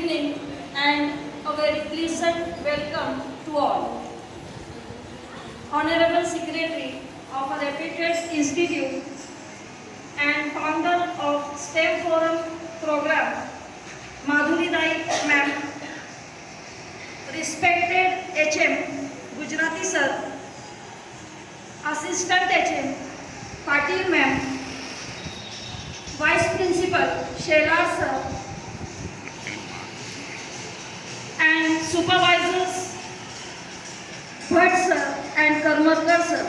evening and a very pleasant welcome to all. Honorable Secretary of a reputed institute and founder of STEM Forum program, Madhuri Dai ma'am, respected HM Gujarati sir, Assistant HM Patil ma'am, Vice Principal Shelar sir, and supervisors Bhatt sir and Karmarkar sir,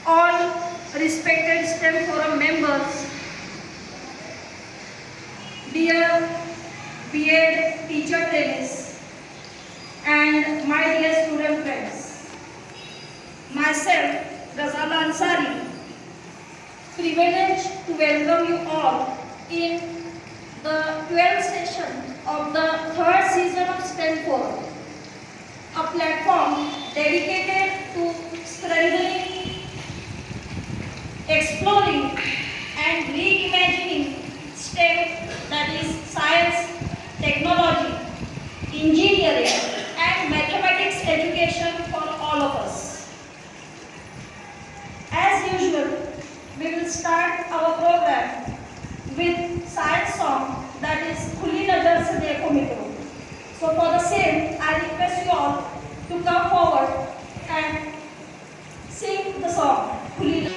all respected STEM Forum members, dear B.Ed teacher trainees, and my dear student friends. Myself, Ghazala Ansari, privileged to welcome you all in the 12th session of the 3rd season of STEM Forum, a platform dedicated to strengthening, exploring and reimagining STEM, that is science, technology, engineering and mathematics education for all of us. As usual, we will start our program with science song, that is Khuli Nazar Se Dekho Mitro. So for the same, I request you all to come forward and sing the song Khuli Nazar.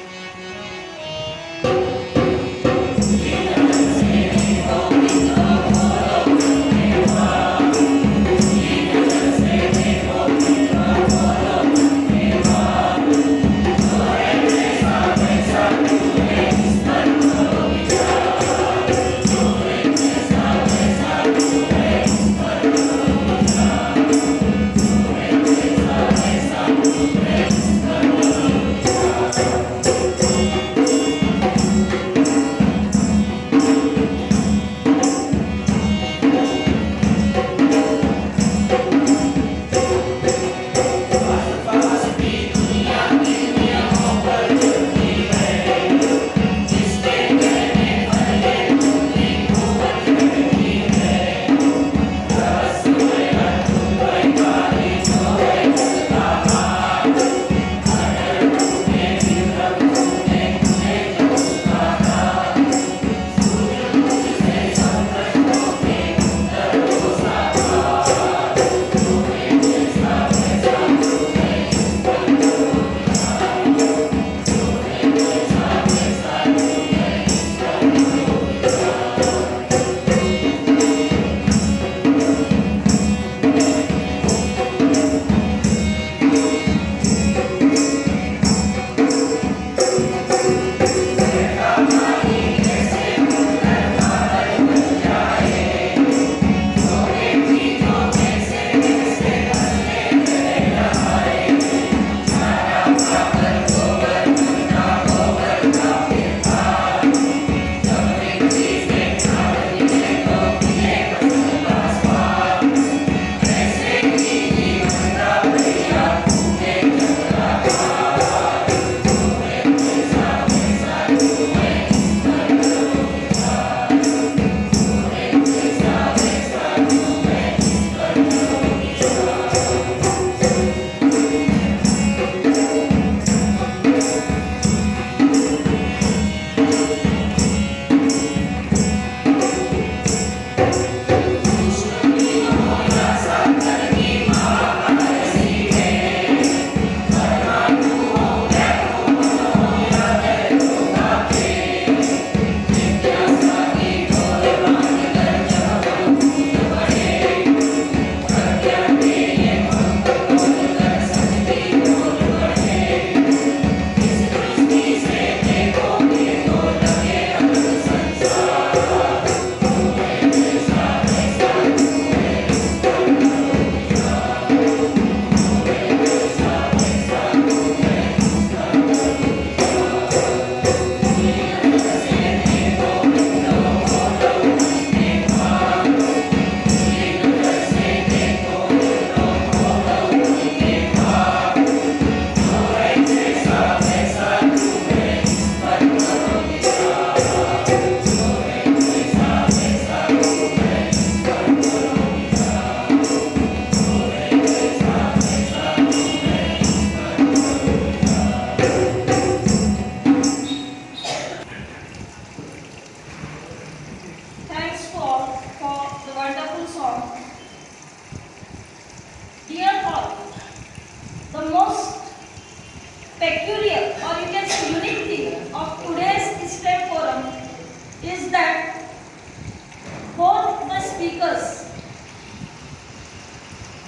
speakers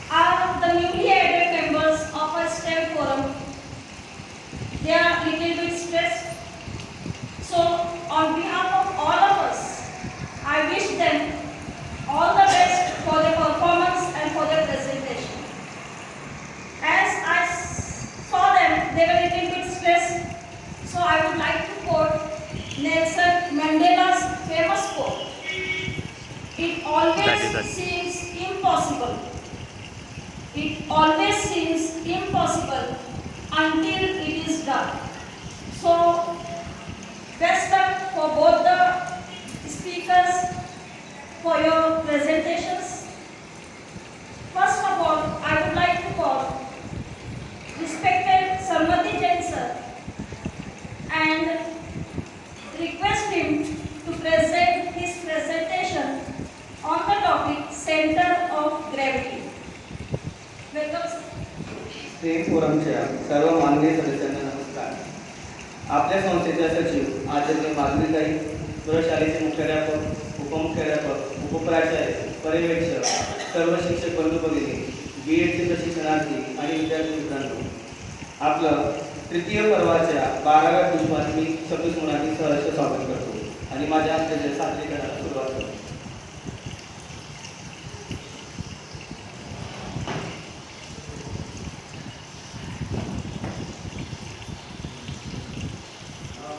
are the newly added members of a STEM forum. They are little bit stressed. So on behalf of all of us, I wish them all the best for their performance and for their presentation. As I saw them, they were a little bit stressed. So I would like to quote Nelson Mandela's famous quote. It always seems impossible. It always seems impossible until it is done. So, best luck for both the speakers for your presentations. First of all, I would like to call respected Samati Jain sir and request him to present his presentation on the topic Center of Gravity. Welcome, sir. STEM फोरमच्या सर्व माननीय सदस्यांना नमस्कार. आपल्या संस्थेच्या सचिव आचार्य माधुरीताई, प्रशालेचे मुख्याध्यापक, उपमुख्याध्यापक, उपप्राचार्य, पर्यवेक्षक, सर्व शिक्षक बंधू भगिनी, BEdचे प्रशिक्षणार्थी आणि विद्यार्थी मित्रांनो, आपलं तृतीय पर्वाच्या 12व्या पुष्पात मी सतीश मुलांनी सहर्ष स्वागत करतो आणि माझ्या हस्ते सादरीकरणाला सुरुवात करतो.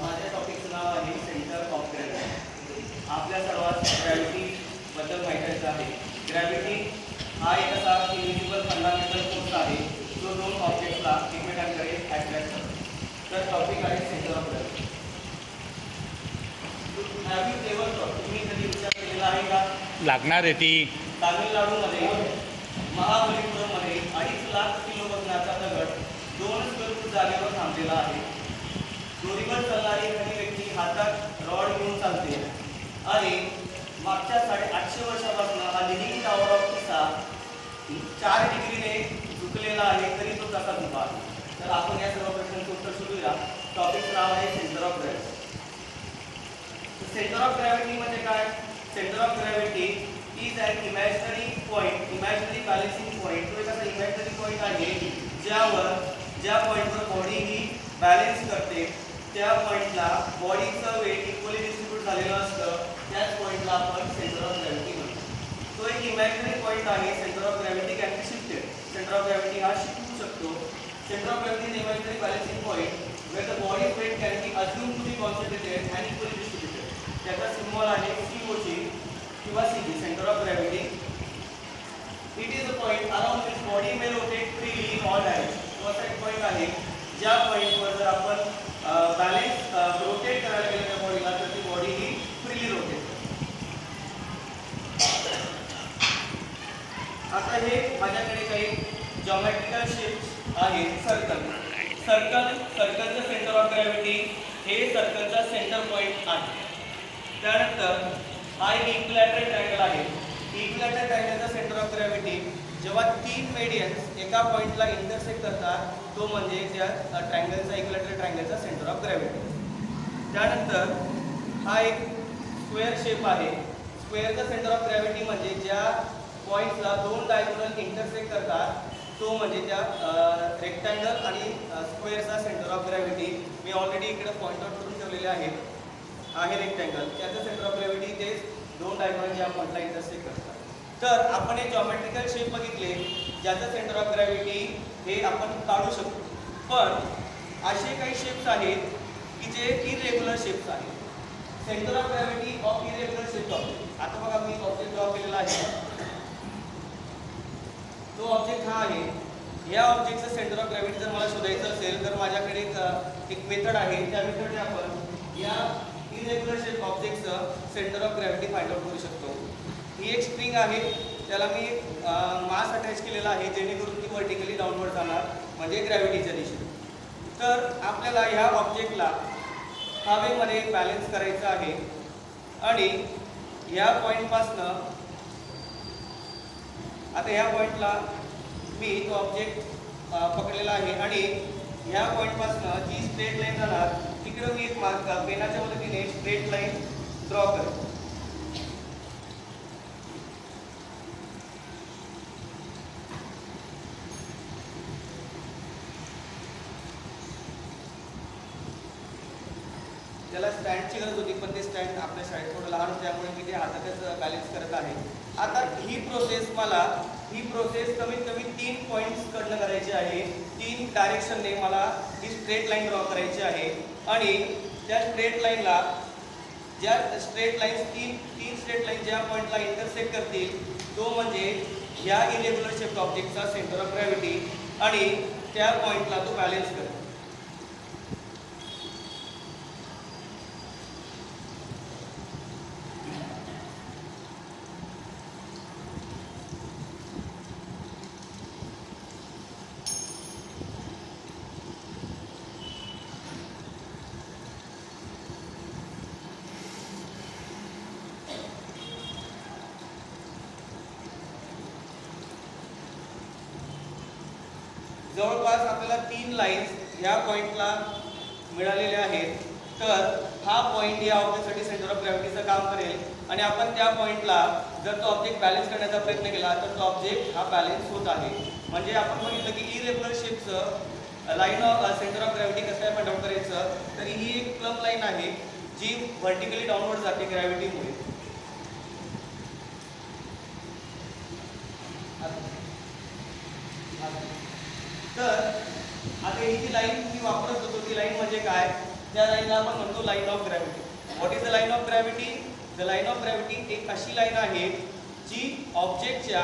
माझ्या टॉपिकचं नाव आहे सेंटर ऑफ ग्रॅव्हिटी. आपल्या सर्वात ग्रॅव्हिटी बद्दल माहिती आहे. ग्रॅव्हिटी हा एक असा इन्व्हिजिबल फंडामेंटल फोर्स आहे जो दोन ऑब्जेक्ट्सला एकमेकांकडे अट्रॅक्ट करतो. तर टॉपिक आहे centre of gravity. Have you ever thought, तुम्ही कधी विचार केलेला आहे का? लागणार आहे ती. तामिळनाडूमध्ये महाबलीपुरममध्ये 2.5 लाख किलो वजनाचा दगड 2 फूट जागेवर थांबलेला आहे. दोरीवर चालणारी एखादी व्यक्ती हातात रॉड घेऊन चालते आणि मागच्या 850 वर्षापासून हा लिव्हिंग टॉवर ऑफ पिसा 4 डिग्रीने झुकलेला आहे, तरी तो तसाच उभा आहे. तर आपण या सर्व प्रश्नांचं उत्तर शोधूया. टॉपिकचं नाव आहे centre of gravity. Centre of gravity म्हणजे काय? Centre of gravity is an imaginary point, imaginary balancing point. तो एक असा इमॅजिनरी पॉईंट आहे ज्या पॉईंटवर बॉडी ही बॅलन्स करते. त्या पॉईंटला बॉडीचं वेट इक्वली डिस्ट्रीब्यूट झालेलं असतं. त्याच पॉईंटला आपण सेंटर ऑफ ग्रॅव्हिटी म्हणतो. तो एक इमॅजिनरी पॉईंट आहे. Centre of gravity can be shifted. Centre of gravity हा शिकू शकतो. Centre of gravity is imaginary balancing point where the body weight can be assume to be concentrated and equally distributed. त्याचा symbol आहे COG किंवा CG, centre of gravity. It is a point around which body may rotate freely in all direction. तो असा एक point आहे ज्या पॉईंटवर जर आपण बॅलन्स रोटेट करायला गेलं त्या बॉडीला तर ती बॉडी ही फ्रीली रोटेट. आता हे माझ्याकडे काही जॉमेट्रिकल शेप्स आहेत. सर्कलचं सेंटर ऑफ ग्रॅव्हिटी हे सर्कलचा सेंटर पॉईंट आहे. त्यानंतर हा एक इक्विलॅटरल ट्रायंगल आहे. इक्विलॅटरल ट्रायंगलचा सेंटर ऑफ ग्रॅव्हिटी जेव्हा 3 मेडियन्स एका पॉईंटला इंटरसेक्ट करतात तो म्हणजे त्या ट्रायंगलचा इक्विलॅटरल ट्रायंगलचा सेंटर ऑफ ग्रॅव्हिटी. त्यानंतर हा एक स्क्वेअर शेप आहे. स्क्वेअरचा सेंटर ऑफ ग्रॅव्हिटी म्हणजे ज्या पॉईंट्सला 2 डायगोनल इंटरसेक्ट करतात तो म्हणजे त्या रेक्टँगल आणि स्क्वेअरचा सेंटर ऑफ ग्रॅव्हिटी. मी ऑलरेडी इकडे पॉईंट आउट करून ठेवलेले आहे रेक्टँगल. त्याचं सेंटर ऑफ ग्रॅव्हिटी तेच 2 डायगोनल ज्या पॉईंटला इंटरसेक्ट करतात. तर आपण हे जॉमेट्रिकल शेप बघितले ज्याचं सेंटर ऑफ ग्रॅव्हिटी हे आपण काढू शकतो. पण असे काही शेप्स आहेत की जे इरेग्युलर शेप्स आहेत. Centre of gravity of irregular shape object. आता बघा मी ऑब्जेक्ट ड्रॉ केलेला आहे. तो ऑब्जेक्ट हा आहे. या ऑब्जेक्टचं सेंटर ऑफ ग्रॅव्हिटी जर मला शोधायचं असेल तर माझ्याकडे एक मेथड आहे. त्या मेथडने आपण या इरेग्युलर शेप ऑब्जेक्टचं centre of gravity find out करू शकतो. ही एक स्प्रिंग आहे. त्याला मी मास अटॅच केलेला आहे जेणेकरून ती व्हर्टिकली डाऊनवर्ड जाणार म्हणजे ग्रॅव्हिटीच्या दिशेने. तर आपल्याला ह्या ऑब्जेक्टला हवेमध्ये बॅलन्स करायचं आहे आणि ह्या पॉईंटपासनं आता ह्या पॉईंटला मी तो ऑब्जेक्ट पकडलेला आहे आणि ह्या पॉईंटपासनं जी स्ट्रेट लाईन जाणार तिकडं मी एक मार्क पेनाच्या मदतीने स्ट्रेट लाईन ड्रॉ करतो. स्टँडची गरज होती, पण ते स्टँड आपल्या शाळेत थोडं लहान होतं, त्यामुळे मी ते हातातच बॅलन्स करत आहे. आता ही प्रोसेस कमीत कमी 3 पॉईंट्सकडनं करायची आहे. 3 डायरेक्शनने मला ही स्ट्रेट लाईन ड्रॉ करायची आहे आणि त्या स्ट्रेट लाईनला ज्या स्ट्रेट लाईन्स तीन स्ट्रेट लाईन ज्या पॉईंटला इंटरसेक्ट करतील तो म्हणजे या इरेग्युलर शेप ऑब्जेक्टचा सेंटर ऑफ ग्रॅव्हिटी आणि त्या पॉईंटला तो बॅलन्स करेल. जवळपास आपल्याला 3 लाईन्स ह्या पॉईंटला मिळालेल्या आहेत. तर हा पॉईंट या ऑब्जेक्टसाठी सेंटर ऑफ ग्रॅव्हिटीचं काम करेल आणि आपण त्या पॉईंटला जर तो ऑब्जेक्ट बॅलन्स करण्याचा प्रयत्न केला तर तो ऑब्जेक्ट हा बॅलन्स होत आहे. म्हणजे आपण बघितलं की इरेग्युलर शेपचं line of centre of gravity कसं आहे फाइंड आउट करायचं. तर ही एक प्लम लाईन आहे जी व्हर्टिकली डाऊनवर्ड जाते ग्रॅव्हिटीमुळे. तर आता ही जी लाईन मी वापरत होतो ती लाईन म्हणजे काय, त्या लाईनला आपण म्हणतो line of gravity. What is the line of gravity? The line of gravity एक अशी लाईन आहे जी ऑब्जेक्टच्या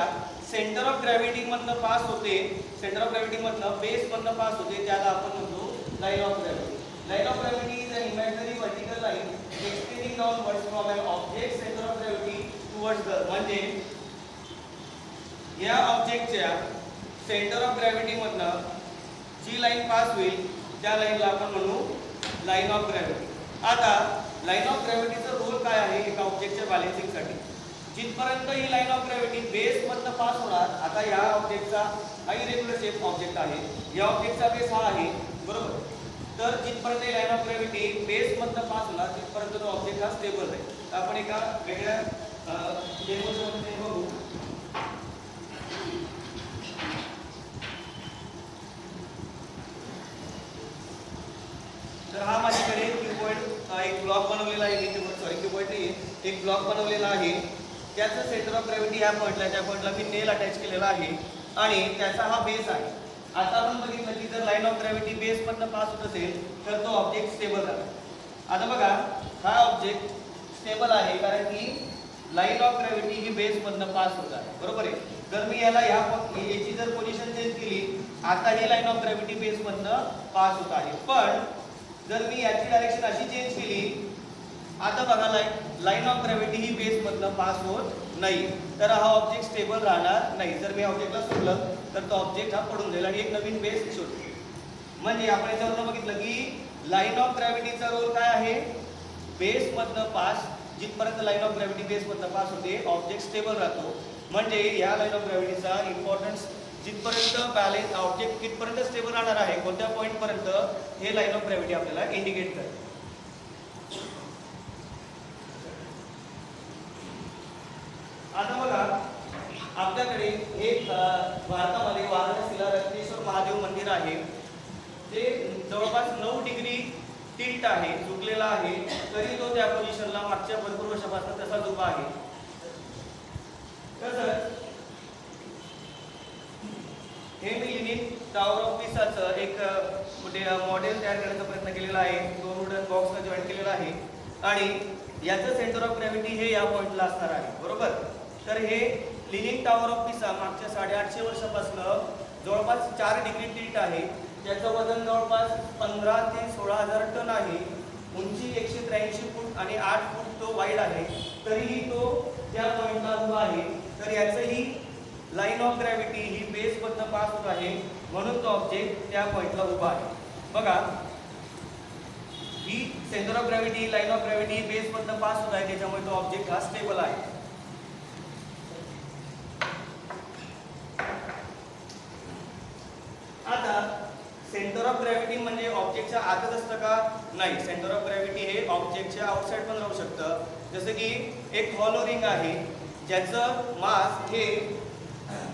सेंटर ऑफ ग्रॅव्हिटीमधनं पास होते, सेंटर ऑफ ग्रॅव्हिटीमधनं बेसमधनं पास होते, त्याला आपण म्हणतो line of gravity. Line of gravity is an imaginary vertical line extending downwards from an object centre of gravity towards the. म्हणजे या ऑब्जेक्टच्या सेंटर ऑफ ग्रॅव्हिटीमधनं जी लाईन पास होईल त्या लाईनला आपण म्हणू लाईन ऑफ ग्रॅव्हिटी. आता लाईन ऑफ ग्रॅव्हिटीचा रोल काय आहे एका ऑब्जेक्टच्या बॅलन्सिंगसाठी? जिथपर्यंत ही लाईन ऑफ ग्रॅव्हिटी बेसमधनं पास होणार, आता या ऑब्जेक्टचा हा इरेग्युलर शेप ऑब्जेक्ट आहे, या ऑब्जेक्टचा बेस हा आहे बरोबर. तर जिथपर्यंत ही लाईन ऑफ ग्रॅव्हिटी बेसमधनं पास होणार तिथपर्यंत तो ऑब्जेक्ट हा स्टेबल राहील. आपण एका वेगळ्या डेमोमध्ये बघू. तर हा माझ्याकडे क्यूबॉइड एक ब्लॉक बनवलेला आहे, क्यूबॉइड नाही, एक ब्लॉक बनवलेला आहे. त्याचं सेंटर ऑफ ग्रॅव्हिटी ह्या पॉईंटला, त्या पॉईंटला मी नेल अटॅच केलेला आहे आणि त्याचा हा बेस आहे. आता आपण बघितलं की जर लाईन ऑफ ग्रॅव्हिटी बेसमधनं पास होत असेल तर तो ऑब्जेक्ट स्टेबल राहतो. आता बघा हा ऑब्जेक्ट स्टेबल आहे कारण की लाईन ऑफ ग्रॅव्हिटी ही बेसमधनं पास होत आहे बरोबर आहे. जर मी याला याची जर पोझिशन चेंज केली, आता ही लाईन ऑफ ग्रॅव्हिटी बेसमधनं पास होत आहे. पण जर मी याची डायरेक्शन अशी चेंज केली, आता बघा लाईन ऑफ ग्रॅव्हिटी ही बेसमधनं पास होत नाही, तर हा ऑब्जेक्ट स्टेबल राहणार नाही. जर मी ऑब्जेक्टला सोडलं तर तो ऑब्जेक्ट हा पडून जाईल आणि एक नवीन बेस शोधतो. म्हणजे आपण याच्यावरून बघितलं की लाईन ऑफ ग्रॅव्हिटीचा रोल काय आहे, बेसमधनं पास. जिथपर्यंत लाईन ऑफ ग्रॅव्हिटी बेसमधनं पास होते ऑब्जेक्ट स्टेबल राहतो. म्हणजे या लाईन ऑफ ग्रॅव्हिटीचा इम्पॉर्टन्स जिथपर्यंत बॅलन्स ऑब्जेक्ट कितपर्यंत स्टेबल राहणार आहे, कोणत्या पॉईंटपर्यंत, हे लाईन ऑफ ग्रॅव्हिटी आपल्याला इंडिकेट करेल. आता बघा आपल्याकडे एक भारतामध्ये वाराणसीला रत्नेश्वर महादेव मंदिर आहे. ते जवळपास 9 डिग्री टिल्ट आहे, झुकलेला आहे, तरी तो त्या पोझिशनला मागच्या भरपूर वर्षापासून तसाच उभा आहे. तसंच हे मी लिनिंग टॉवर ऑफ पिसाचं एक मॉडेल तयार करण्याचा प्रयत्न केलेला आहे. 2 वुडन बॉक्सला जॉईन केलेला आहे आणि याचं सेंटर ऑफ ग्रॅव्हिटी हे या पॉईंटला असणार आहे बरोबर. तर हे लिनिंग टॉवर ऑफ पिसा मागच्या 850 वर्षापासून जवळपास 4 डिग्री टिल्ट आहे. त्याचं वजन जवळपास 15 ते 16,000 टन आहे. उंची 183 फूट आणि 8 फूट तो वाईड आहे. तरीही तो त्या पॉईंटला उभा आहे. तर याचंही लाईन ऑफ ग्रॅव्हिटी ही बेसमधनं पास होत आहे, म्हणून तो ऑब्जेक्ट त्या पॉईंटला उभा आहे. बघा ही centre of gravity, line of gravity बेसमधनं पास होत आहे, त्याच्यामुळे तो ऑब्जेक्ट हा स्टेबल आहे. आता सेंटर ऑफ ग्रॅव्हिटी म्हणजे ऑब्जेक्टच्या आतच असतं का? नाही, सेंटर ऑफ ग्रॅव्हिटी हे ऑब्जेक्टच्या आउटसाइड पण राहू शकतं. जसं की एक हॉलो रिंग आहे ज्याचं मास हे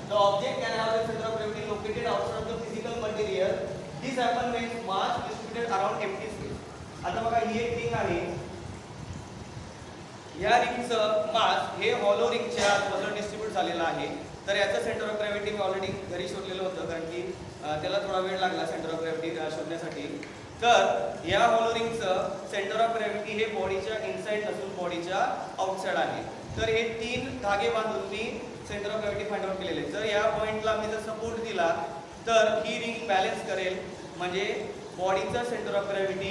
the object can have the center of gravity located outside of the physical material. This happens when mass distributed around empty space. आता बघा ही एक रिंग आहे ह्या रिंगचं मास हे हॉलो रिंगच्या आतमधून डिस्ट्रीब्यूट झालेलं आहे. तर याचं सेंटर ऑफ ग्रॅव्हिटी मी ऑलरेडी घरी शोधलेलं होतं, कारण की त्याला थोडा वेळ लागला सेंटर ऑफ ग्रॅव्हिटी शोधण्यासाठी. तर या हॉलो रिंगचं सेंटर ऑफ ग्रॅव्हिटी हे बॉडीच्या इनसाइड नसून बॉडीच्या आउटसाइड आहे. तर हे 3 धागे बांधून मी centre of gravity find out केलेले. जर या पॉईंटला मी जर सपोर्ट दिला तर ही रिंग बॅलन्स करेल, म्हणजे बॉडीचं सेंटर ऑफ ग्रॅव्हिटी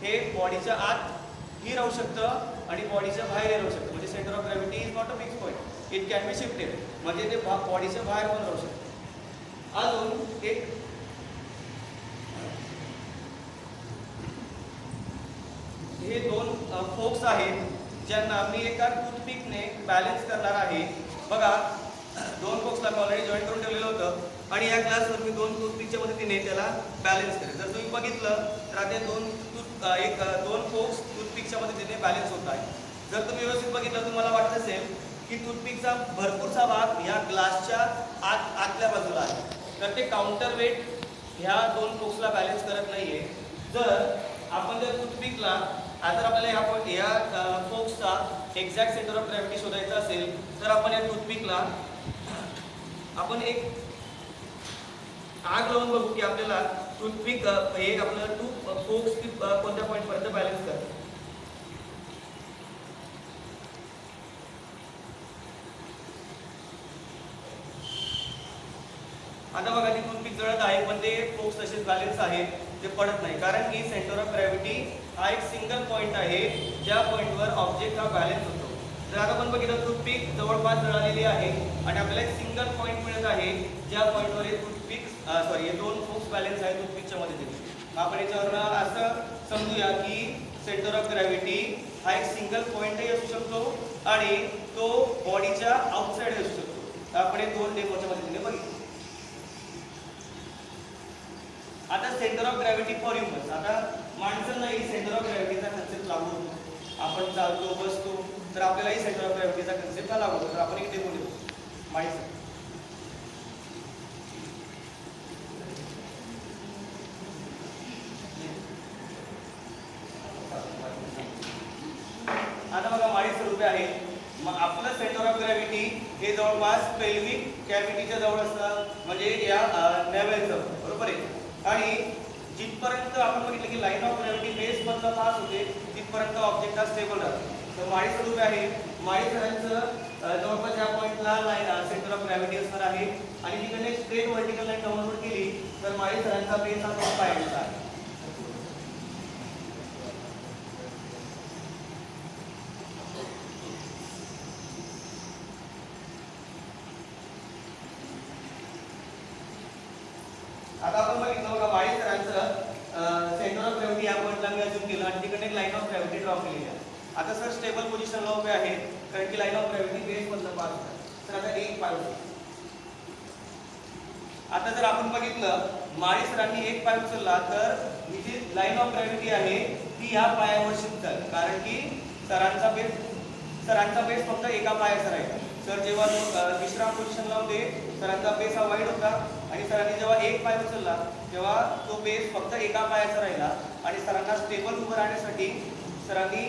हे बॉडीच्या आत ही राहू शकतं आणि बॉडीच्या बाहेर राहू शकतं. म्हणजे centre of gravity is not a fix point, it can be shifted, म्हणजे ते बॉडीच्या बाहेर पण राहू शकतं. अजून एक हे 2 फोक्स आहेत ज्यांना मी एका टूथपिकने बॅलन्स करणार आहे. बघा, 2 फोक्सला मी ऑलरेडी जॉईन करून ठेवलेलं होतं आणि या क्लासवर मी 2 टूथपिकच्या मदतीने त्याला बॅलन्स करेन. जर तुम्ही बघितलं तर आता 2 फोक्स टूथपिकच्या मदतीने बॅलन्स होत आहे. जर तुम्ही व्यवस्थित बघितलं तुम्हाला वाटत असेल की टूथपिकचा भरपूरसा भाग या ग्लासच्या आतल्या बाजूला आहे, तर ते काउंटर वेट ह्या 2 फोक्सला बॅलन्स करत नाहीये. जर आपण त्या टूथपिकला जर आपल्याला या फोक्सचा एक्झॅक्ट सेंटर ऑफ ग्रॅव्हिटी शोधायचा असेल तर आपण या टूथपिकला आपण एक आग लावून बघू की आपल्याला टूथपिक हे आपलं फोक्स कोणत्या पॉईंटपर्यंत बॅलन्स करतं. आता बघा ती टूथपिक जळत आहे, पण ते फोक्स तसेच बॅलन्स आहे, ते पडत नाही, कारण की सेंटर ऑफ ग्रॅव्हिटी हा एक सिंगल पॉईंट आहे ज्या पॉईंटवर ऑब्जेक्ट हा बॅलन्स होतो. जर आता आपण बघितलं टूथपिक जवळपास जळालेली आहे आणि आपल्याला एक सिंगल पॉईंट मिळत आहे ज्या पॉईंटवर हे टूथपिक हे 2 फोक्स बॅलन्स आहे टूथपिकच्या मदतीने. आपण याच्यावरनं असं समजूया की सेंटर ऑफ ग्रॅव्हिटी हा एक सिंगल पॉईंटही असू शकतो आणि तो बॉडीच्या आउटसाइड असू शकतो. तर आपण हे 2 डेमोच्या मदतीने बघितलं. आता centre of gravity for humans. आता माणसांनाही सेंटर ऑफ ग्रॅव्हिटीचा कन्सेप्ट लागू होतो. आपण चालतो बसतो तर आपल्यालाही सेंटर ऑफ ग्रॅव्हिटीचा कन्सेप्ट लागू होतो. तर आपण एक डेमो देऊ माणसं. आता बघा माळीचं रूप आहे. मग आपलं सेंटर ऑफ ग्रॅव्हिटी हे जवळपास पेल्विक कॅव्हिटीच्या जवळ असतं, म्हणजे या नॅव्हलचं, बरोबर आहे. आणि जिथपर्यंत आपण बघितलं की लाईन ऑफ ग्रॅव्हिटी बेस मधला पास होते तिथपर्यंत ऑब्जेक्ट हा स्टेबल राहतो. तर माळी स्वरूप आहे. माळी सरांचं जवळपास या पॉईंटला सेंटर ऑफ ग्रॅव्हिटी असणार आहे आणि तिकडे स्ट्रेट व्हर्टिकल लाईन डाऊनवर्ड केली तर माळी सरांचा बेस हा 2 पायांचा आहे. आता आपण बघितलं बघा माळी सरांचं सेंटर ऑफ ग्रॅव्हिटी या पॉईंटला मी अजून केलं आणि तिकडे एक लाईन ऑफ ग्रॅव्हिटी ड्रॉ केलेली आहे. आता सर स्टेबल पोझिशनला उभे आहेत कारण की लाईन ऑफ ग्रॅव्हिटी बेस मधलं पास होतं. तर आता एक पाय उचलला. आता जर आपण बघितलं माळी सरांनी एक पाय उचलला तर ही जी लाईन ऑफ ग्रॅव्हिटी आहे ती ह्या पायावर शिफ्ट झाली, कारण की सरांचा बेस फक्त एका पायाचा राहिला. सर जेव्हा विश्राम पोझिशनला होते सरांचा बेस हा वाईड होता आणि सरांनी जेव्हा एक पाय उचलला तेव्हा तो बेस फक्त एका पायाचा राहिला आणि सरांना स्टेबल उभं राहण्यासाठी सरांनी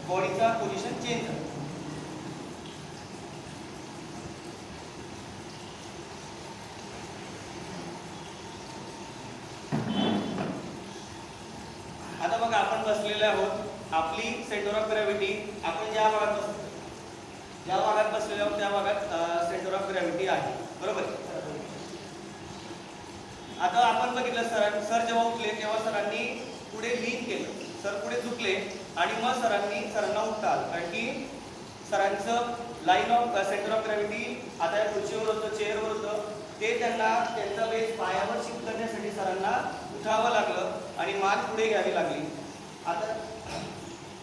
बॉडीचा पोझिशन चेंज झाला. आता बघा आपण बसलेले आहोत. आपली सेंटर ऑफ ग्रॅव्हिटी आपण ज्या भागात बसलेले आहोत त्या भागात सेंटर ऑफ ग्रॅव्हिटी आहे, बरोबर. आता आपण बघितलं सर जेव्हा उठले तेव्हा सरांनी पुढे लीन केलं. सर पुढे झुकले आणि मग सरांना उठता आलं, कारण की सरांचं line of centre of gravity आता या खुर्चीवर होतं, चेअरवर होतं, ते त्यांचा बेस पायावर शिफ्ट करण्यासाठी सरांना उठावं लागलं आणि मान पुढे घ्यावी लागली. आता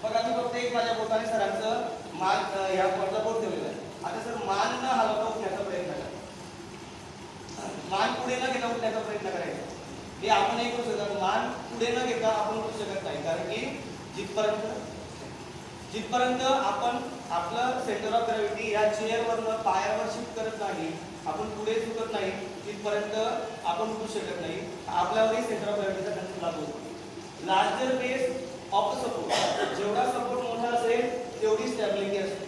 बघा मी फक्त एक माझ्या बोटाने सरांचं मान ह्या पॉईंटला बोट ठेवलेलं आहे. आता सर मान न हलवता उठण्याचा प्रयत्न करा. मान पुढे न घेता उठण्याचा प्रयत्न करायचा. हे आपण एक करू शकतो. मान पुढे न घेता आपण उठू शकत नाही, कारण की जिथपर्यंत आपण आपलं सेंटर ऑफ ग्रॅव्हिटी या चेअरवरनं पायावर शिफ्ट करत नाही, आपण पुढे झुकत नाही, तिथपर्यंत आपण उठू शकत नाही. आपल्यावरही सेंटर ऑफ ग्रॅव्हिटीचा कन्सेप्ट लागू होतो. लार्जर बेस ऑफ सपोर्ट, जेवढा सपोर्ट मोठा असेल तेवढी स्टॅबिलिटी असते.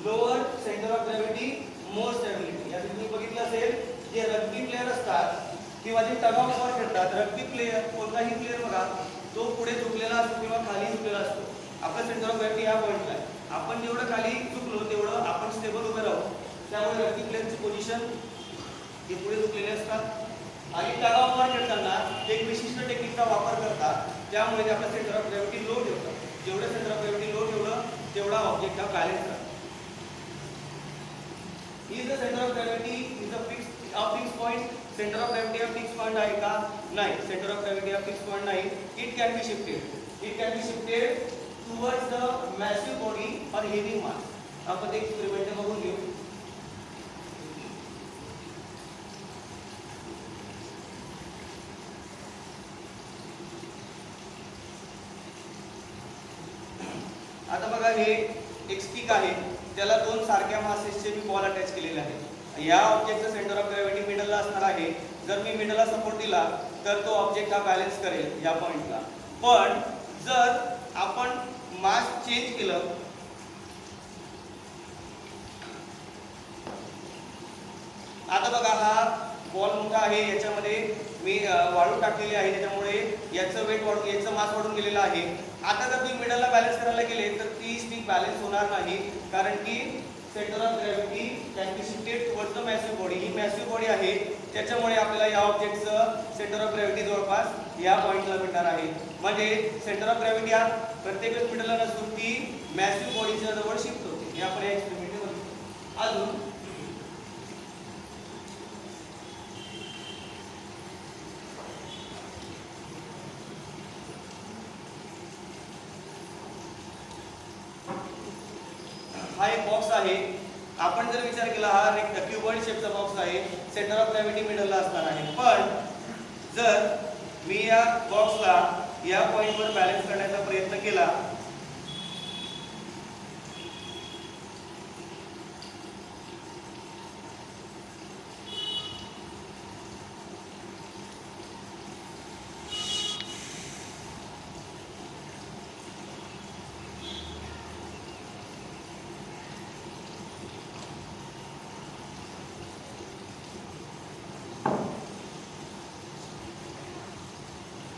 Lower centre of gravity more stability. यात तुम्ही बघितलं असेल जे रग्बी प्लेअर असतात किंवा जे टग ऑफ वॉर खेळतात, रग्बी प्लेअर कोणताही प्लेअर बघा तो पुढे झुकलेला असतो किंवा खाली झुकलेला असतो. आपला सेंटर ऑफ ग्रॅव्हिटी या पॉईंटला आहे. आपण जेवढं खाली झुकलो तेवढं आपण स्टेबल उभे राहू. त्यामुळे रग्बी प्लेअरची पोझिशन ही पुढे झुकलेली असतात. आणि टग ऑफ वॉर खेळताना एक विशिष्ट टेक्निकचा वापर करतात, त्यामुळे ते आपलं सेंटर ऑफ ग्रॅव्हिटी लो ठेवतात. जेवढं सेंटर ऑफ ग्रॅव्हिटी लो ठेवलं तेवढा ऑब्जेक्ट हा बॅलन्स राहतो. Is the centre of gravity is a fix point. Centre of gravity हा फिक्स पॉइंट आहे का? नाही, सेंटर ऑफ ग्रॅव्हिटी हा फिक्स पॉइंट नाही. It can be shifted towards the massive body और हेवी मास. आपण एक एक्सपेरिमेंट बघून घेऊ. आता बघा हे एक स्टिक आहे, त्याला दोन सारख्या मासेसचे मी बॉल अटॅच केलेले आहेत. या ऑब्जेक्टचं सेंटर ऑफ ग्रॅव्हिटी मिडलला असणार आहे. जर मी मिडलला सपोर्ट दिला तर तो ऑब्जेक्ट हा बॅलन्स करेल या पॉइंटला. पण जर आपण मास चेंज केलं, आता बघा हा बॉल मोठा आहे, याच्यामध्ये मी वाळू टाकलेली आहे, त्याच्यामुळे याचं वेट वाढून याचं मास वाढून गेलेलं आहे. आता जर तुम्ही मिडलला बॅलन्स करायला गेले तर ती स्टिक बॅलन्स होणार नाही, कारण की centre of gravity can be shifted towards the massive body. He massive body आहे, त्याच्यामुळे आपल्याला या ऑब्जेक्टचं सेंटर ऑफ ग्रॅव्हिटी जवळपास या पॉईंटला मिळणार आहे. म्हणजे सेंटर ऑफ ग्रॅव्हिटी हा प्रत्येकच मिडलला नसून ती मॅसिव्ह बॉडीच्या जवळ शिफ्ट होते. हे आपण या एक्सपेरिमेंट बघू. अजून हा एक बॉक्स आहे. आपण जर विचार केला हा एक क्युबॉइड शेपचा बॉक्स आहे, सेंटर ऑफ ग्रॅव्हिटी मिडलला असणार आहे. पण जर मी या बॉक्सला या पॉइंटवर बॅलन्स करण्याचा प्रयत्न केला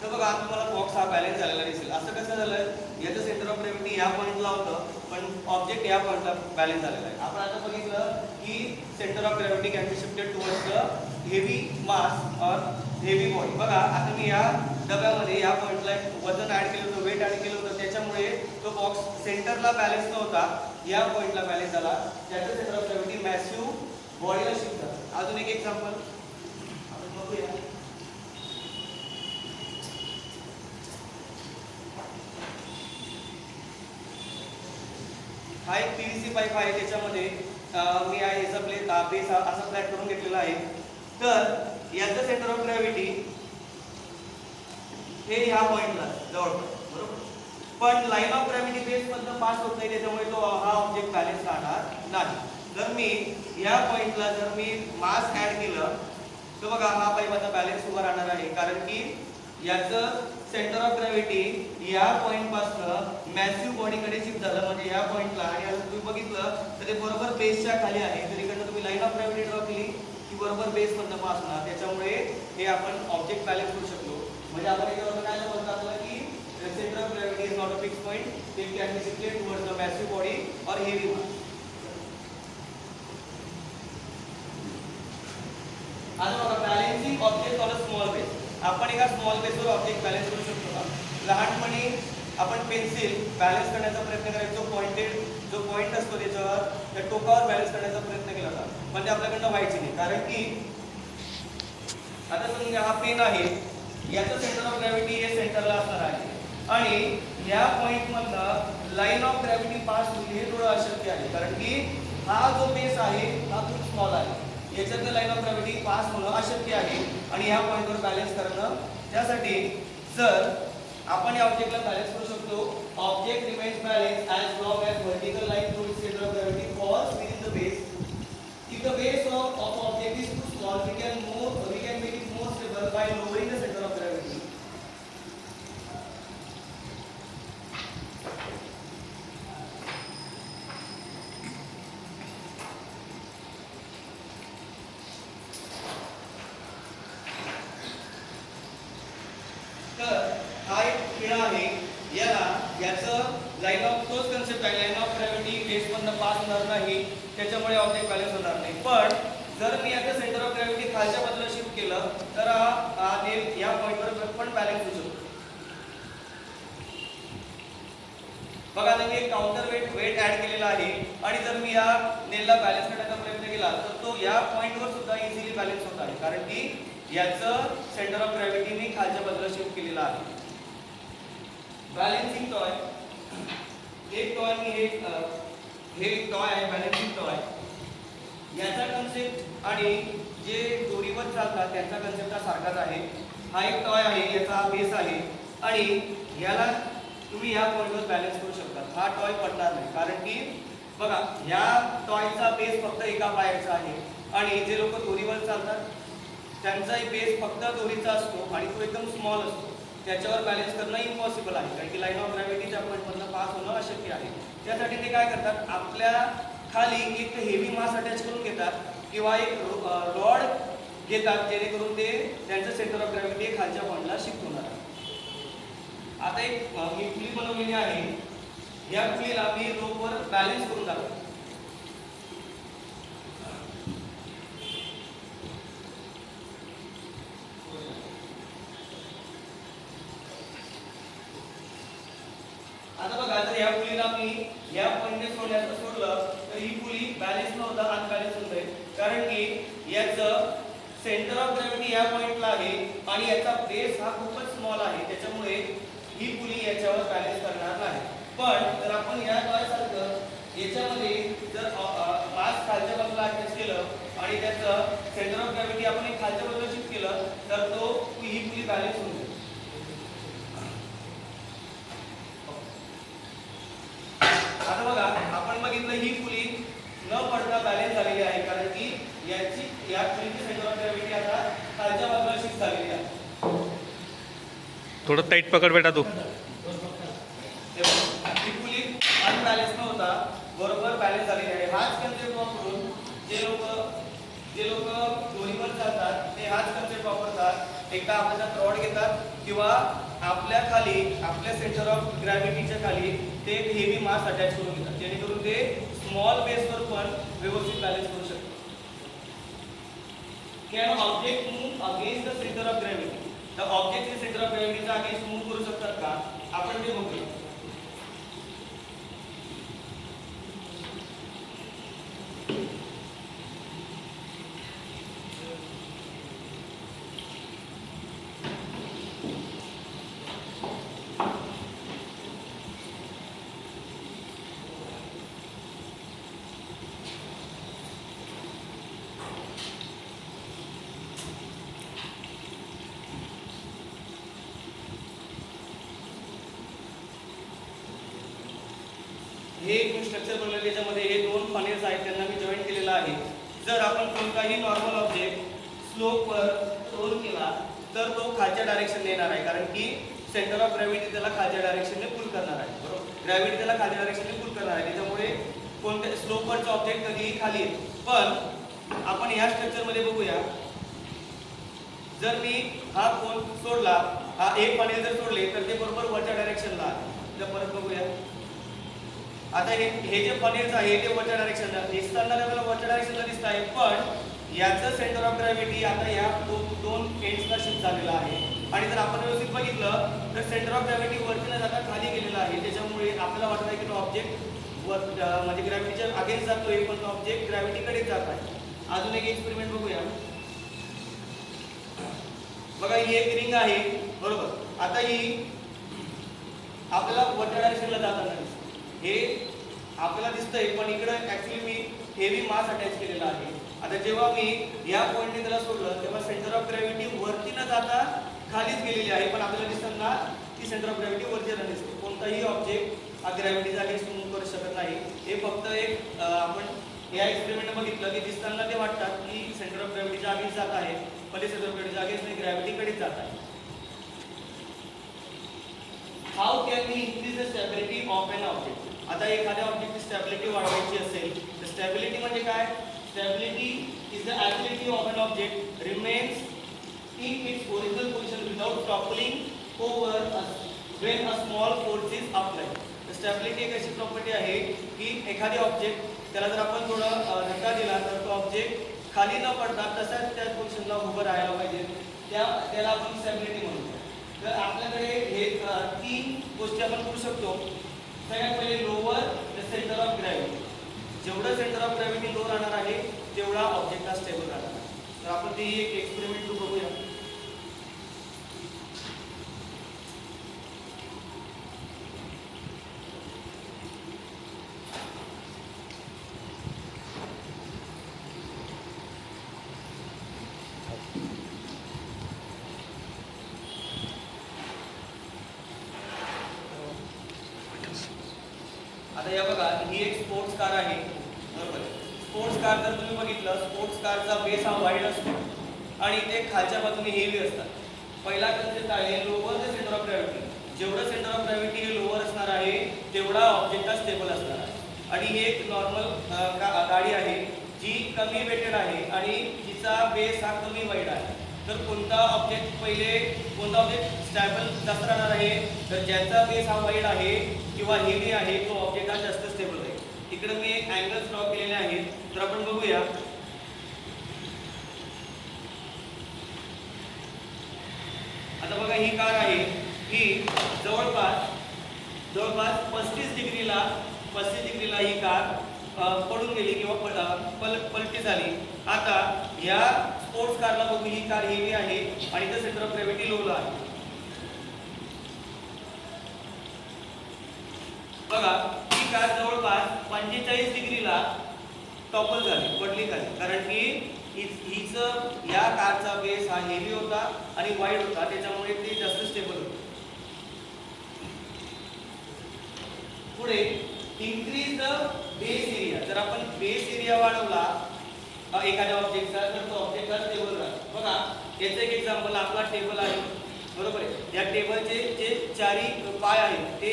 तर बघा तुम्हाला बॉक्स हा बॅलन्स झालेला दिसेल. असं कसं झालं, याचं सेंटर ऑफ ग्रॅव्हिटी या पॉइंटला होतं पण ऑब्जेक्ट या पॉइंटला बॅलन्स झालेला आहे. आपण आता बघितलं की centre of gravity can be shifted towards the heavy mass और हेवी बॉडी. बघा आता मी या डब्यामध्ये या पॉइंटला वजन ऍड केलं होतं, वेट ऍड केलं होतं, त्याच्यामुळे तो बॉक्स सेंटरला बॅलन्स नव्हता, या पॉइंटला बॅलन्स झाला. त्याचं सेंटर ऑफ ग्रॅव्हिटी मॅसिव्ह बॉडीला शिफ्ट झालं. अजून एक एक्झाम्पल आपण बघूया. हा एक PVC पाईप आहे, त्याच्यामध्ये मी याचा बेस असा फ्लॅट करून घेतलेला आहे. तर याचं सेंटर ऑफ ग्रॅव्हिटी हे ह्या पॉइंटला जवळपास, बरोबर. पण लाईन ऑफ ग्रॅव्हिटी बेस मधनं पास होत नाही, त्याच्यामुळे तो हा ऑब्जेक्ट बॅलन्स राहणार नाही. जर मी या पॉइंटला जर मी मास ऍड केलं तर बघा हा पाईप आता बॅलन्स उभा राहणार आहे, कारण की याचं सेंटर ऑफ ग्रॅव्हिटी या पॉइंट पासून मॅसिव्ह बॉडीकडे शिफ्ट झालं. म्हणजे या पॉइंटला, आणि आता तुम्ही बघितलं तर ते बरोबर बेसच्या खाली आहे. जर इकडनं तुम्ही लाईन ऑफ ग्रॅव्हिटी ड्रॉ केली की बरोबर बेस मधनं पास होणार, त्याच्यामुळे हे आपण ऑब्जेक्ट बॅलन्स करू शकलो. म्हणजे आपण याच्यावर काय समजलं आपल्याला की centre of gravity is not a fix point, it can be shifted towards the massive body और हेवी मास. आता बघा balancing object on a small base. आपण एका स्मॉल बेसवर ऑब्जेक्ट बॅलन्स करू शकतो का? लहानपणी आपण पेन्सिल बॅलन्स करण्याचा प्रयत्न करायचो, जो पॉइंट असतो त्याच्यावर त्या टोकावर बॅलन्स करण्याचा प्रयत्न केला होता, पण ते आपल्याकडनं व्हायची नाही. कारण की आता समजा हा पेन आहे, याचं सेंटर ऑफ ग्रॅव्हिटी हे सेंटरला असणार आहे आणि या पॉइंट मधनं लाईन ऑफ ग्रॅव्हिटी पास होईल हे थोडं अशक्य आहे, कारण की हा जो बेस आहे हा खूप स्मॉल आहे. याच्यातनं लाईन ऑफ ग्रॅव्हिटी पास होणं अशक्य आहे आणि ह्या पॉइंटवर बॅलन्स करणं. त्यासाठी जर आपण या ऑब्जेक्टला बॅलन्स करू शकतो, object remains balance as long as vertical line through its centre of gravity falls within the base. If the base of object is too small, we can make it more stable by lowering the center of gravity. होणार नाही, त्याच्यामुळे object balance होणार नाही. पण जर मी याचं centre of gravity खालच्या बाजूला शिफ्ट केलं तर हा नेल या पॉईंटवर पण बॅलन्स होऊ शकतो. बघा आता मी एक काउंटर वेट ऍड केलेला आहे आणि जर मी या नेलला बॅलन्स करण्याचा प्रयत्न केला तर तो या पॉईंटवर सुद्धा इझिली बॅलन्स होत आहे, कारण की याचं सेंटर ऑफ ग्रॅव्हिटी मी खालच्या बाजूला शिफ्ट केलेला आहे. बॅलन्सिंग टॉय, एक टॉय मी हे टॉय आहे बॅलन्सिंग टॉय. याचा कन्सेप्ट आणि जे दोरीवर चालतात त्यांचा कन्सेप्ट हा सारखाच आहे. हा एक टॉय आहे, याचा बेस आहे आणि याला तुम्ही या पॉईंटवर बॅलन्स करू शकता. हा टॉय पडणार नाही, कारण की बघा या टॉयचा बेस फक्त एका पायाचा आहे आणि जे लोक दोरीवर चालतात त्यांचाही बेस फक्त दोरीचा असतो आणि तो एकदम स्मॉल असतो. त्याच्यावर बॅलन्स करणं इम्पॉसिबल आहे, कारण की लाईन ऑफ ग्रॅव्हिटीच्या पॉईंटमधनं पास होणं अशक्य आहे. त्यासाठी ते काय करतात, आपल्या खाली एक हेवी मास अटॅच करून घेतात किंवा एक रॉड घेतात, जेणेकरून ते त्यांचं सेंटर ऑफ ग्रॅव्हिटी खालच्या पॉईंटला शिफ्ट होणार आहे. आता एक मी पुली बनवलेली आहे, या पुलीला मी रोपवर बॅलन्स करून टाकतो. आता बघा जर या पुलीला मी या पॉईंटने सोडलं तर ही पुली बॅलन्स न होता अनबॅलन्स होत आहे, कारण की याचं सेंटर ऑफ ग्रॅव्हिटी या पॉईंटला आहे आणि याचा बेस हा खूपच स्मॉल आहे, त्याच्यामुळे ही पुली याच्यावर बॅलन्स करणार नाही. पण जर आपण या टॉयसारखं याच्यामध्ये जर मास खालच्या बाजूला अटॅच केलं आणि त्याचं सेंटर ऑफ ग्रॅव्हिटी आपण एक खालच्या बाजूला शिफ्ट केलं तर ही पुली बॅलन्स होऊन जाईल. आता बघा आपण बघितलं ही पुली न पडता बॅलन्स झालेली आहे, कारण की या पुलीची सेंटर ऑफ ग्रॅव्हिटी आता खालच्या बाजूला शिफ्ट झालेली आहे. थोडं टाईट पकड बेटा तू. ही पुली अनबॅलन्स न होता बरोबर बॅलन्स झालेली आहे. हाच कन्सेप्ट वापरून जे लोक दोरीवर चालतात ते हाच कन्सेप्ट वापरतात. एकदा आपल्याला रॉड घेतात किंवा आपल्या खाली आपल्या सेंटर ऑफ ग्रॅव्हिटीच्या खाली ते एक हेवी मास अटॅच करून घेतात, जेणेकरून ते स्मॉल बेसवर पण व्यवस्थित बॅलन्स करू शकतात. Can object move against the centre of gravity, तर ऑब्जेक्टचे सेंटर ऑफ ग्रॅव्हिटीचा अगेन्स्ट मूव्ह करू शकतात का, आपण ते बघूया. हे एक स्ट्रक्चर बनवलेलं, त्याच्यामध्ये हे दोन फनेल्स आहेत, त्यांना मी जॉईन केलेलं आहे. जर आपण कोणताही नॉर्मल ऑब्जेक्ट स्लोपवर रोल केला तर तो खालच्या डायरेक्शनने येणार आहे, कारण की सेंटर ऑफ ग्रॅव्हिटी त्याला खालच्या डायरेक्शनने पुल करणार आहे. बरोबर, ग्रॅव्हिटी त्याला खालच्या डायरेक्शनने पुल करणार आहे, त्याच्यामुळे कोणत्या स्लोपवरचा ऑब्जेक्ट कधीही खाली येतो. पण आपण या स्ट्रक्चरमध्ये बघूया, जर मी हा कोन सोडला, हा एक फनेल जर सोडले तर ते बरोबर वरच्या डायरेक्शनला आहे. तर परत बघूया, आता हे जे फनेल्स आहे ते वरच्या डायरेक्शनला दिसताना आपल्याला वरच्या डायरेक्शनला दिसत आहे, पण याचं सेंटर ऑफ ग्रॅव्हिटी आता या दोन एंड्सला शिफ्ट झालेला आहे. आणि जर आपण व्यवस्थित बघितलं तर सेंटर ऑफ ग्रॅव्हिटी वरती न जाता खाली गेलेला आहे, त्याच्यामुळे आपल्याला वाटत आहे की तो ऑब्जेक्ट म्हणजे ग्रॅव्हिटीच्या अगेन्स्ट जातोय, पण तो ऑब्जेक्ट ग्रॅव्हिटीकडे जात आहे. अजून एक एक्सपेरिमेंट बघूया. बघा ही एक रिंग आहे, बरोबर, आता ही आपल्याला वरच्या डायरेक्शनला जाताना दिसते. हे आपल्याला दिसतंय, पण इकडं ऍक्च्युली मी हेवी मास अटॅच केलेला आहे. आता जेव्हा मी या पॉईंटने त्याला सोडलं तेव्हा सेंटर ऑफ ग्रॅव्हिटी वरती न जाता खालीच गेलेली आहे, पण आपल्याला दिसताना ती सेंटर ऑफ ग्रॅव्हिटी वरती जात दिसते. कोणताही ऑब्जेक्ट हा ग्रॅव्हिटीचा अगेन्स्ट मूव्ह करू शकत नाही. हे फक्त एक आपण या एक्सपेरिमेंट बघितलं की दिसताना ते वाटतात की सेंटर ऑफ ग्रॅव्हिटीच्या अगेन्स्ट जात आहे, पण ते सेंटर ऑफ ग्रॅव्हिटीच्या अगेन्स्ट नाही, ग्रॅव्हिटीकडेच जात आहे. How can we increase the stability of an object. आता एखाद्या ऑब्जेक्टची स्टॅबिलिटी वाढवायची असेल तर स्टॅबिलिटी म्हणजे काय, stability is the ability of an object remains in its original position without toppling over when a small force is applied. Stability एक अशी property आहे की एखादी ऑब्जेक्ट त्याला जर आपण थोडं धक्का दिला तर तो ऑब्जेक्ट खाली न पडता तसाच त्याच पोझिशनला उभं राहायला पाहिजे, त्याला आपण स्टॅबिलिटी म्हणतो. तर आपल्याकडे हे 3 गोष्टी आपण करू शकतो. सगळ्यात पहिले lower the centre of gravity. जेवढं सेंटर ऑफ ग्रॅव्हिटी लो राहणार आहे तेवढा ऑब्जेक्ट हा स्टेबल राहणार. तर आपण ती एक एक्सपेरिमेंट थ्रू बघूया. आता या बघा, ही एक स्पोर्ट्स कार आहे, बरोबर. स्पोर्ट्स कार जर तुम्ही बघितलं, स्पोर्ट्स कारचा बेस हा वाईड असतो आणि ते खालच्या बाजूने हेवी असतात. पहिला कन्सेप्ट आहे lower the centre of gravity. जेवढं सेंटर ऑफ ग्रॅव्हिटी हे लोअर असणार आहे तेवढा ऑब्जेक्ट हा स्टेबल असणार आहे. आणि ही एक नॉर्मल गाडी आहे जी कमी वेटेड आहे आणि जिचा बेस हा कमी वाईड आहे. तर कोणता ऑब्जेक्ट स्टॅबल जास्त राहणार आहे? तर ज्याचा बेस हा वाईड आहे किंवा हेवी आहे तो ऑब्जेक्ट हा जास्त स्टेबल आहे. इकडे मी एक अँगल ड्रॉ केलेले आहेत, तर आपण बघूया. आता बघा, ही कार आहे, ही जवळपास 35 डिग्रीला ही कार पडून गेली किंवा पलटी झाली. आता या स्पोर्ट्स कारला बघू, ही कार हेवी आहे आणि इथं सेंटर ऑफ ग्रॅव्हिटी लोला आहे. बघा, ही कार जवळपास 45 डिग्रीला टॉपल झाली, पडली खाली. कारण की हीच या कारचा बेस हा हेवी होता आणि वाईड होता, त्याच्यामुळे ती जास्त स्टेबल होती. पुढे इन्क्रीज द बेस एरिया. जर आपण बेस एरिया वाढवला एखाद्या ऑब्जेक्टचा तर तो ऑब्जेक्ट हा स्टेबल राहतो. बघा, याचं एक एक्झाम्पल आपला टेबल आहे, बरोबर आहे. या टेबलचे जे चारी पाय आहेत ते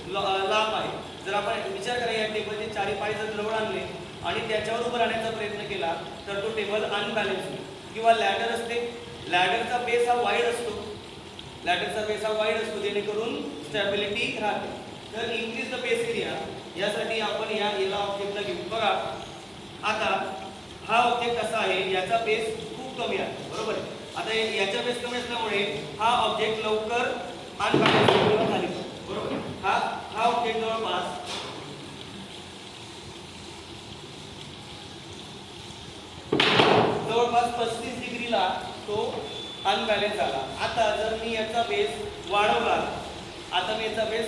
लांब आहे. जर आपण विचार करा, या टेबलचे चारी पाय जर जवळ आणले आणि त्याच्यावर उभं राहण्याचा प्रयत्न केला तर तो टेबल अनबॅलन्स होईल. किंवा लॅडर असते, लॅडरचा बेस हा वाईड असतो, जेणेकरून स्टॅबिलिटी राहते. तर इन्क्रीज द बेस एरिया यासाठी आपण याला ऑब्जेक्टला घेऊ. बघा, आता हा ऑब्जेक्ट कसा आहे, याचा बेस खूप कमी आहे, बरोबर आहे. आता याचा बेस कमी असल्यामुळे हा ऑब्जेक्ट लवकर अनबॅलन्स झाली, बरोबर आहे. हा ऑब्जेक्ट जवळपास 35 डिग्रीला तो अनबॅलन्स झाला. आता जर मी याचा बेस वाढवला,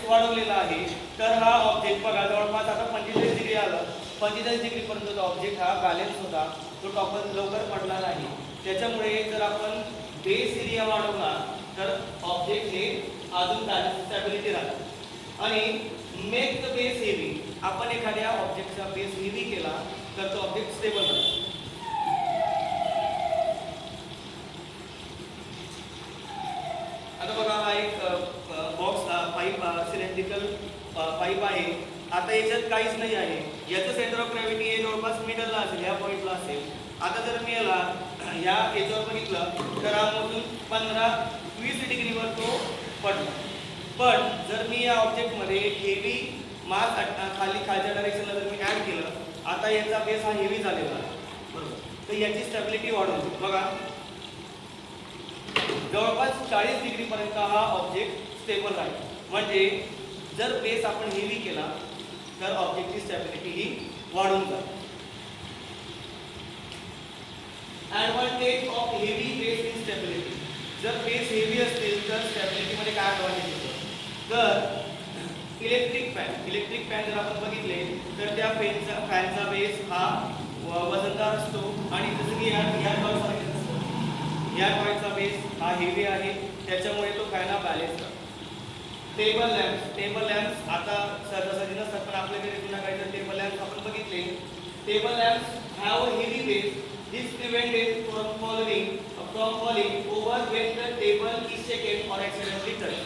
वाढवलेला आहे, तर हा ऑब्जेक्ट बघा जवळपास आता 45 डिग्री आलं. 45 डिग्रीपर्यंत तो ऑब्जेक्ट हा बॅलन्स होता, तो टॉपल लवकर पडला नाही. त्याच्यामुळे जर आपण बेस एरिया वाढवला तर ऑब्जेक्ट हे अजून स्टॅबिलिटी राहते. आणि मेक द बेस हेवी. आपण एखाद्या ऑब्जेक्टचा बेस हेवी केला तर तो ऑब्जेक्ट स्टेबल राहतो. आता बघा, हा एक बॉक्स पाईप, सिलेंड्रिकल पाईप आहे. आता याच्यात काहीच नाही आहे. याचं सेंटर ऑफ ग्रॅव्हिटी हे जवळपास मिडलला असेल, या पॉईंटला असेल. आता जर मी याच्यावर बघितलं तर आमधून 15-20 डिग्रीवर तो पडला. पण जर मी या ऑब्जेक्टमध्ये हेवी मास खालच्या डायरेक्शनला जर मी ॲड केलं, आता याचा बेस हा हेवी झालेला आहे, बरोबर. तर याची स्टॅबिलिटी वाढवते. बघा, जवळपास 40 डिग्रीपर्यंत हा ऑब्जेक्ट स्टेबल राहील. म्हणजे जर बेस आपण हेवी केला तर ऑब्जेक्टची स्टॅबिलिटी ही वाढून जाते. Advantage of heavy base in stability. जर बेस हेवी असतील तर स्टॅबिलिटीमध्ये काय ॲडव्हान्टेज होतं? तर इलेक्ट्रिक फॅन जर आपण बघितले तर त्या फॅनचा बेस हा वजनदार असतो आणि जसं की या टॉयसारखेच असतो. या टॉयचा बेस हा हेवी आहे, त्याच्यामुळे तो फॅन हा बॅलन्स करतो. टेबल लॅम्प्स आता सहजासहजी नसतात, पण आपल्याकडे जुन्या काळात टेबल लॅम्प्स आपण बघितले. Table lamps have a heavy base. This prevent it from falling over when the table is shaken or accidentally touched.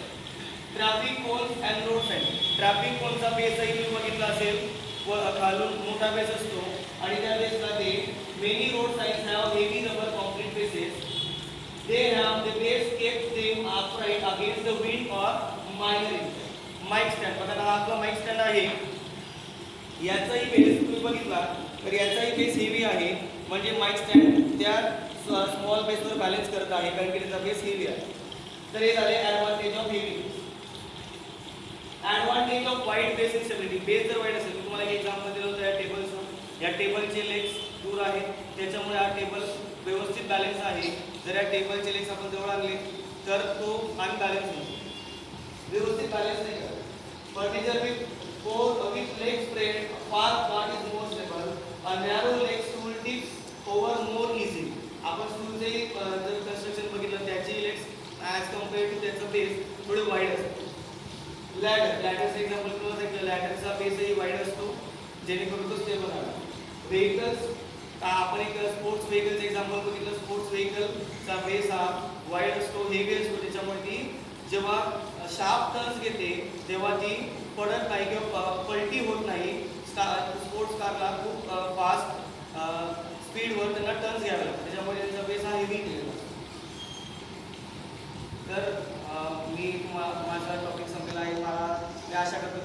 Traffic cones and road sign. Traffic कोनचा बेसही तुम्ही बघितला असेल, व खालून मोठा बेस असतो आणि त्या बेसला ते many road signs have heavy rubber concrete bases. They have the base kept them upright against the wind or minor impact. Mic stand, बघा हा आपला माइक स्टँड आहे. याचाही बेस तुम्ही बघितला तर याचाही बेस हेवी आहे, म्हणजे माईक स्टँड त्या स्मॉल बेसवर बॅलन्स करत आहे, कारण की त्याचा बेस हेवी आहे. तर हे झाले advantage of heavy. Advantage of wide base stability. Base जर वाईड असेल, तुम्हाला एक एक्झाम्पल दिलं होतं या टेबलचं. या टेबलचे लेग्स दूर आहेत, त्याच्यामुळे हा टेबल व्यवस्थित बॅलन्स आहे. जर या टेबलचे लेग्स आपण जवळ आणले तर तो अनबॅलन्स होतो, व्यवस्थित बॅलन्स नाही करत. Furniture with legs spread far apart is more stable. A narrow leg stool tips over more easily. आपण स्टूलचे जर कन्स्ट्रक्शन बघितलं, त्याचे लेग्स ॲज कम्पेअर टू त्याचा बेस थोडे वाईड असतो. लॅडरचं एक्झाम्पल तुम्हाला सांगितलं, लॅडरचा बेसही वाईड असतो, जेणेकरून तो स्टेबल राहतो. व्हेकल्स, आपण एक स्पोर्ट्स व्हेकलचं एक्झाम्पल बघितलं. स्पोर्ट्स व्हेकलचा बेस हा वाईड असतो, हेवी असतो, त्याच्यामुळे ती जेव्हा शार्प टर्न्स घेते तेव्हा ती पडत नाही किंवा पलटी होत नाही. स्पोर्ट्स कारला खूप फास्ट स्पीडवर त्यांना टर्न्स घ्यावे लागतात, त्याच्यामुळे त्यांचा बेस हा हेवी केलेला असतो. तर मी माझा टॉपिक संपलेला आहे. मी आशा करतो